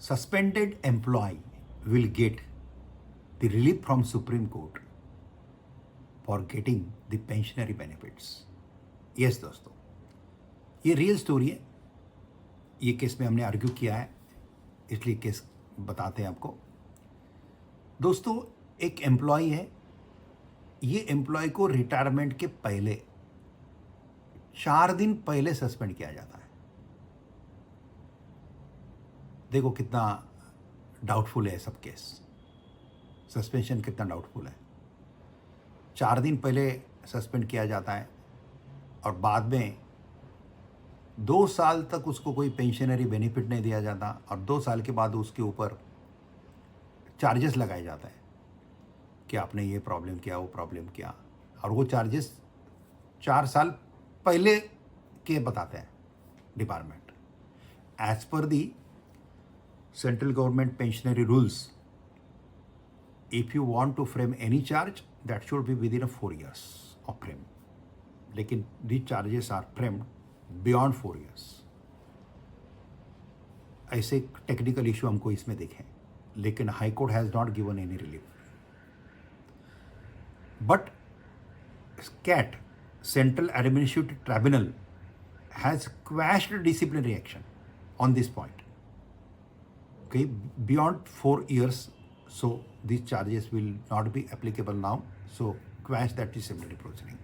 suspended employee will get the relief from Supreme Court for getting the pensionary benefits. Yes दोस्तों, ये real story है. ये case में हमने आर्ग्यू किया है, इसलिए केस बताते हैं आपको. दोस्तों, एक एम्प्लॉय है. ये एम्प्लॉय को रिटायरमेंट के पहले 4 दिन पहले सस्पेंड किया जाता है. देखो कितना डाउटफुल है सब केस. सस्पेंशन कितना डाउटफुल है. 4 दिन पहले सस्पेंड किया जाता है और बाद में 2 साल तक उसको कोई पेंशनरी बेनिफिट नहीं दिया जाता और 2 साल के बाद उसके ऊपर चार्जेस लगाए जाते हैं कि आपने ये प्रॉब्लम किया, वो प्रॉब्लम किया. और वो चार्जेस 4 साल पहले के बताते हैं department. As per the central government pensionary rules, if you want to frame any charge that should be within 4 years of frame. लेकिन the charges are framed beyond 4 years. ऐसे टेक्निकल इशू हमको इसमें देखें, लेकिन high court has not given any relief. But CAT, Central Administrative Tribunal, has quashed disciplinary action on this point. Okay, beyond 4 years, so these charges will not be applicable now. So quash that disciplinary proceeding.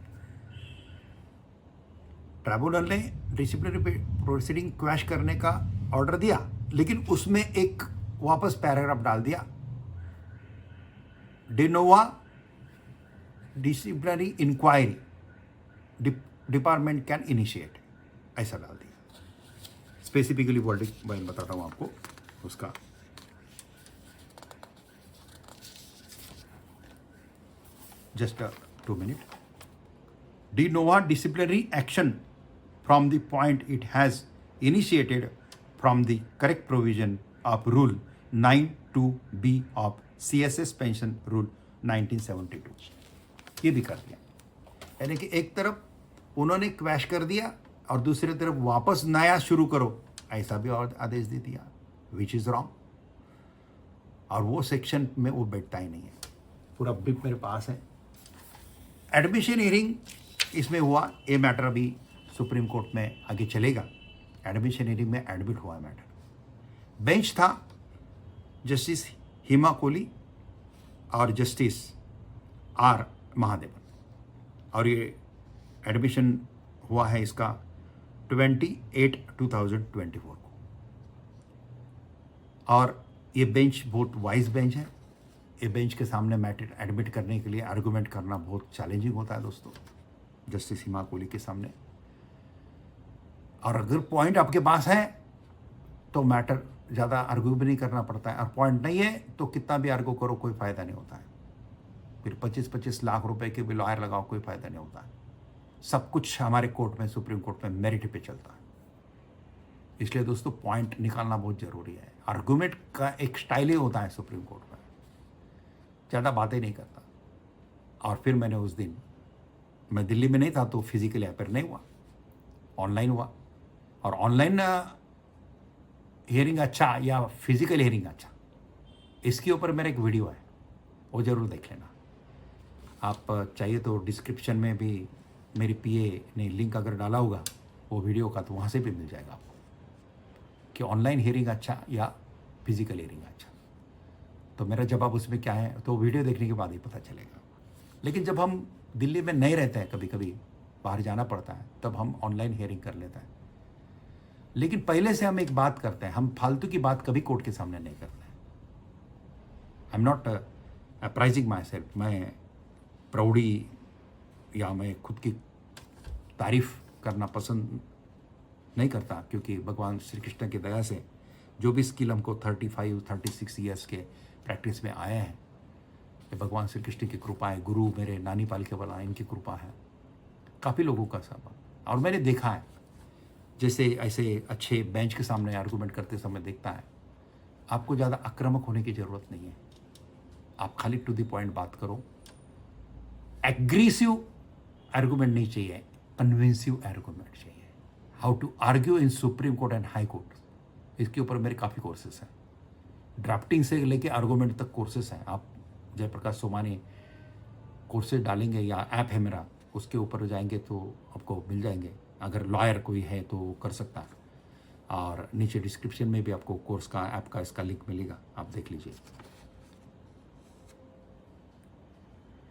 Tribunal ने disciplinary proceeding quash करने का order दिया, लेकिन उसमें एक वापस paragraph डाल दिया. De novo disciplinary inquiry department can initiate, ऐसा डाल दिया. स्पेसिफिकली वर्डिंग मैं बताता हूं आपको उसका. Just 2 minutes. De novo disciplinary action from the point it has initiated from the correct provision of Rule 92B of CSS Pension Rule 1972. ये भी कर दिया. यानी कि एक तरफ उन्होंने क्वैश कर दिया और दूसरी तरफ वापस नया शुरू करो, ऐसा भी और आदेश दे दिया, विच इज़ रॉन्ग. और वो सेक्शन में वो बैठता ही नहीं है. पूरा ब्रीफ मेरे पास है. एडमिशन हियरिंग इसमें हुआ. ये मैटर अभी सुप्रीम कोर्ट में आगे चलेगा. एडमिशन हियरिंग में एडमिट हुआ है मैटर. बेंच था जस्टिस हिमा कोहली और जस्टिस आर महादेवन, और ये एडमिशन हुआ है इसका 28/2024 को. और ये बेंच बहुत वाइज बेंच है. ये बेंच के सामने मैटर एडमिट करने के लिए आर्गूमेंट करना बहुत चैलेंजिंग होता है दोस्तों, जस्टिस हिमा कोहली के सामने. और अगर पॉइंट आपके पास है तो मैटर ज़्यादा आर्ग्यू भी नहीं करना पड़ता है, और पॉइंट नहीं है तो कितना भी आर्ग्यू करो कोई फ़ायदा नहीं होता है. फिर 25-25 लाख रुपए के भी लॉयर लगाओ, कोई फ़ायदा नहीं होता है. सब कुछ हमारे कोर्ट में, सुप्रीम कोर्ट में मेरिट पे चलता है. इसलिए दोस्तों पॉइंट निकालना बहुत ज़रूरी है. आर्गूमेंट का एक स्टाइल ही होता है सुप्रीम कोर्ट में, ज़्यादा बातें नहीं करता. और फिर मैंने उस दिन, मैं दिल्ली में नहीं था तो फिजिकली अपेयर नहीं हुआ, ऑनलाइन हुआ. और ऑनलाइन हियरिंग अच्छा या फिजिकल हियरिंग अच्छा, इसके ऊपर मेरा एक वीडियो है, वो ज़रूर देख लेना. आप चाहिए तो डिस्क्रिप्शन में भी मेरी पीए ने लिंक अगर डाला होगा वो वीडियो का, तो वहाँ से भी मिल जाएगा आपको कि ऑनलाइन हियरिंग अच्छा या फिजिकल हियरिंग अच्छा. तो मेरा जवाब उसमें क्या है तो वीडियो देखने के बाद ही पता चलेगा. लेकिन जब हम दिल्ली में नहीं रहते हैं, कभी कभी बाहर जाना पड़ता है, तब हम ऑनलाइन हियरिंग कर लेते हैं. लेकिन पहले से हम एक बात करते हैं, हम फालतू की बात कभी कोर्ट के सामने नहीं करते हैं. I am not appraising myself. मैं प्राउडी या मैं खुद की तारीफ करना पसंद नहीं करता, क्योंकि भगवान श्री कृष्ण की दया से जो भी स्किल हमको 35-36 ईयर्स के प्रैक्टिस में आए हैं, ये भगवान श्री कृष्ण की कृपा है. गुरु मेरे नानी पाल के वाला, इनकी कृपा है. काफ़ी लोगों का सब, और मैंने देखा है जैसे ऐसे अच्छे बेंच के सामने आर्गूमेंट करते समय देखता है, आपको ज़्यादा आक्रामक होने की ज़रूरत नहीं है. आप खाली टू द पॉइंट बात करो. एग्रेसिव आर्गूमेंट नहीं चाहिए, कन्विंसिव आर्गूमेंट चाहिए. How to argue in Supreme Court and High Court, इसके ऊपर मेरे काफ़ी कोर्सेस हैं. ड्राफ्टिंग से लेके आर्गूमेंट तक कोर्सेस हैं। आप जयप्रकाश सोमानी कोर्सेज डालेंगे या ऐप है मेरा, उसके ऊपर जाएंगे तो आपको मिल जाएंगे। अगर लॉयर कोई है तो वो कर सकता है, और नीचे डिस्क्रिप्शन में भी आपको कोर्स का ऐप का इसका लिंक मिलेगा, आप देख लीजिए।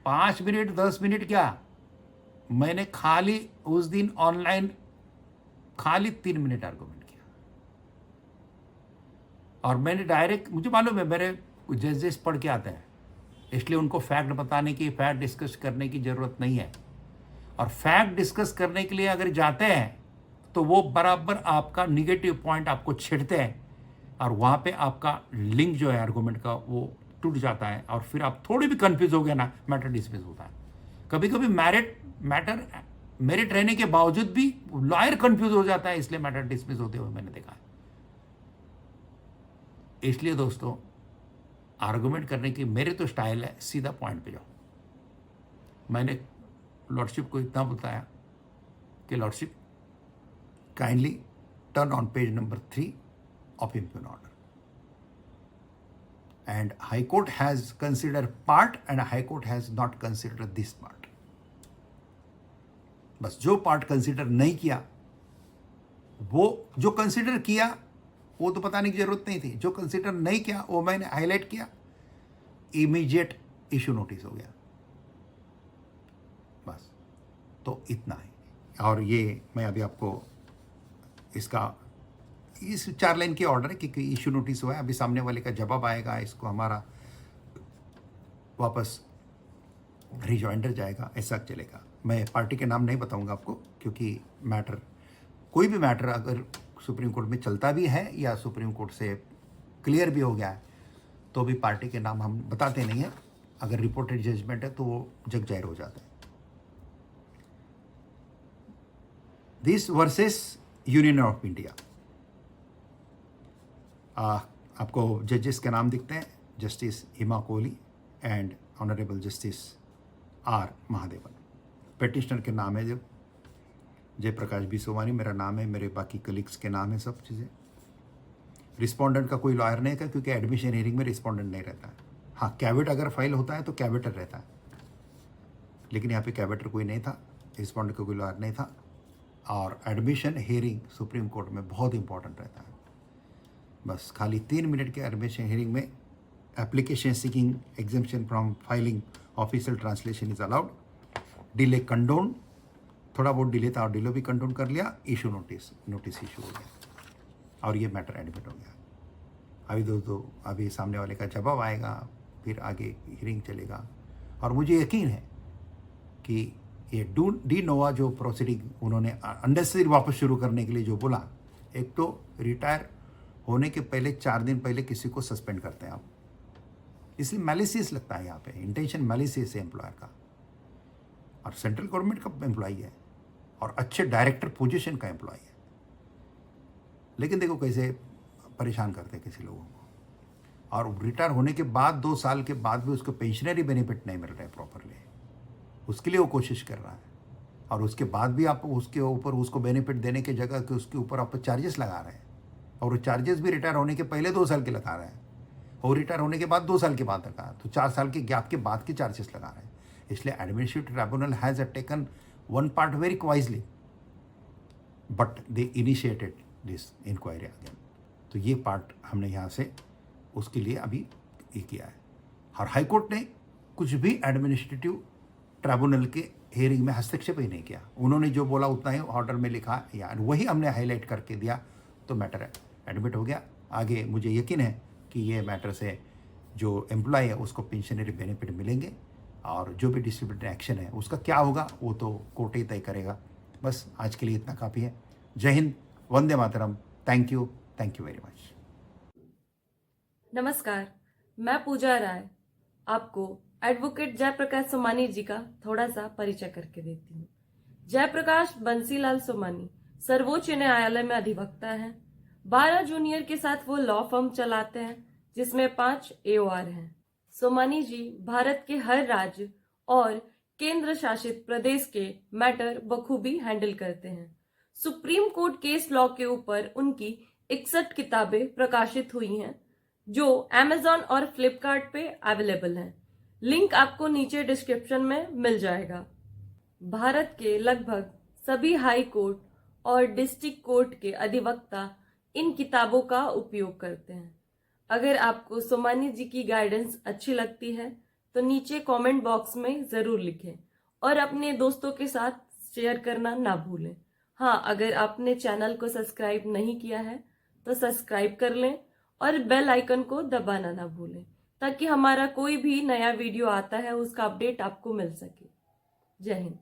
5 मिनट 10 मिनट क्या, मैंने खाली उस दिन ऑनलाइन खाली 3 मिनट आर्गूमेंट किया, और मैंने डायरेक्ट, मुझे मालूम है मेरे जजेस पढ़ के आते हैं, इसलिए उनको फैक्ट बताने की, फैक्ट डिस्कस करने की ज़रूरत नहीं है। और फैक्ट डिस्कस करने के लिए अगर जाते हैं तो वो बराबर आपका निगेटिव पॉइंट आपको छेड़ते हैं, और वहाँ पे आपका लिंक जो है आर्गूमेंट का वो टूट जाता है, और फिर आप थोड़ी भी कंफ्यूज हो गए ना, मैटर डिसमिस होता है। कभी कभी मेरिट रहने के बावजूद भी लॉयर कंफ्यूज हो जाता है, इसलिए मैटर डिसमिस होते हुए मैंने देखा है। इसलिए दोस्तों, आर्गुमेंट करने की मेरे तो स्टाइल है, सीधा पॉइंट पे जाओ। मैंने लॉर्डशिप को इतना बताया कि lordship kindly turn on page number 3 of impugn order, and High court has consider part and High court has not consider this part. बस जो पार्ट कंसिडर नहीं किया, वो जो कंसिडर किया वो तो बताने की जरूरत नहीं थी, जो कंसिडर नहीं किया वो मैंने हाईलाइट किया, इमीडिएट इशू नोटिस हो गया, बस। तो इतना ही। और ये मैं अभी आपको इसका इस 4 लाइन के ऑर्डर है, क्योंकि इशू नोटिस हुआ है, अभी सामने वाले का जवाब आएगा, इसको हमारा वापस रिजॉइंडर जाएगा, ऐसा चलेगा। मैं पार्टी के नाम नहीं बताऊंगा आपको, क्योंकि मैटर, कोई भी मैटर अगर सुप्रीम कोर्ट में चलता भी है या सुप्रीम कोर्ट से क्लियर भी हो गया है, तो भी पार्टी के नाम हम बताते नहीं हैं। अगर रिपोर्टेड जजमेंट है तो वो जग जाहिर हो जाता है। This versus Union of India, आपको जजेस के नाम दिखते हैं, Justice Hima Kohli and honourable Justice R Mahadevan. Petitioner के नाम है जब जयप्रकाश बी सोमानी, मेरा नाम है, मेरे बाकी कलीग्स के नाम है, सब चीज़ें। रिस्पोंडेंट का कोई लॉयर नहीं था, क्योंकि एडमिशन हियरिंग में रिस्पोंडेंट नहीं रहता है। हाँ, कैविट अगर फाइल होता है तो कैविटर रहता है, लेकिन यहाँ पे कैविटर कोई नहीं था, रिस्पोंडेंट का कोई लॉयर नहीं था। और एडमिशन हियरिंग सुप्रीम कोर्ट में बहुत इंपॉर्टेंट रहता है। बस खाली 3 मिनट के एडमिशन हियरिंग में application seeking exemption from filing official translation is allowed, delay condone, थोड़ा बहुत डिले था और डिले भी कंडोन कर लिया, इशू नोटिस इशू हो गया, और ये मैटर एडमिट हो गया। अभी दोस्तों, अभी सामने वाले का जवाब आएगा, फिर आगे हियरिंग चलेगा। और मुझे यकीन है कि ये डी नोवा जो प्रोसीडिंग उन्होंने अननेसेसरी वापस शुरू करने के लिए जो बोला, एक तो रिटायर होने के पहले 4 दिन पहले किसी को सस्पेंड करते हैं आप, इसलिए मैलिसियस लगता है यहाँ पे, इंटेंशन मैलिसियस है एम्प्लॉयर का, और सेंट्रल गवर्नमेंट का एम्प्लॉय है और अच्छे डायरेक्टर पोजीशन का एम्प्लॉय है। लेकिन देखो कैसे परेशान करते हैं किसी लोगों को, और रिटायर होने के बाद 2 साल के बाद भी उसको पेंशनरी बेनिफिट नहीं मिल रहा है प्रॉपरली, उसके लिए वो कोशिश कर रहा है, और उसके बाद भी आप उसके ऊपर उसको बेनिफिट देने की जगह कि उसके ऊपर आप चार्जेस लगा रहे हैं, और वो चार्जेस भी रिटायर होने के पहले 2 साल के लगा रहे हैं, और रिटायर होने के बाद 2 साल के बाद लगा, तो 4 साल के गैप के बाद के चार्जेस लगा रहे हैं। इसलिए administrative tribunal has taken one part very quizzically, but they initiated this inquiry again. तो ये पार्ट हमने यहाँ से उसके लिए अभी ये किया है। और हाईकोर्ट ने कुछ भी एडमिनिस्ट्रेटिव ट्राइब्यूनल के हियरिंग में हस्तक्षेप ही नहीं किया, उन्होंने जो बोला उतना ही ऑर्डर में लिखा, या वही हमने हाईलाइट करके दिया, तो मैटर एडमिट हो गया। आगे मुझे यकीन है कि ये मैटर से जो एम्प्लॉय है उसको पेंशनरी बेनिफिट मिलेंगे, और जो भी डिस्ट्रिब्यूटरी एक्शन है उसका क्या होगा वो तो कोर्ट ही तय करेगा। बस आज के लिए इतना काफ़ी है। जय Hind, Vande Mataram, thank you very much. नमस्कार, मैं पूजा राय आपको एडवोकेट जयप्रकाश सोमानी जी का थोड़ा सा परिचय करके देती हूँ। जयप्रकाश बंसीलाल सोमानी सर्वोच्च न्यायालय में अधिवक्ता हैं। 12 जूनियर के साथ वो लॉ फर्म चलाते हैं, जिसमें 5 AOR हैं। सोमानी जी भारत के हर राज्य और केंद्र शासित प्रदेश के मैटर बखूबी हैंडल करते हैं। सुप्रीम कोर्ट केस लॉ के ऊपर उनकी 61 किताबें प्रकाशित हुई हैं। जो Amazon और फ्लिपकार्ट पे अवेलेबल हैं। लिंक आपको नीचे डिस्क्रिप्शन में मिल जाएगा। भारत के लगभग सभी हाई कोर्ट और डिस्ट्रिक्ट कोर्ट के अधिवक्ता इन किताबों का उपयोग करते हैं। अगर आपको सोमानी जी की गाइडेंस अच्छी लगती है तो नीचे कमेंट बॉक्स में ज़रूर लिखें और अपने दोस्तों के साथ शेयर करना ना भूलें। हाँ, अगर आपने चैनल को सब्सक्राइब नहीं किया है तो सब्सक्राइब कर लें और बेल आइकन को दबाना ना भूलें ताकि हमारा कोई भी नया वीडियो आता है उसका अपडेट आपको मिल सके। जय हिंद।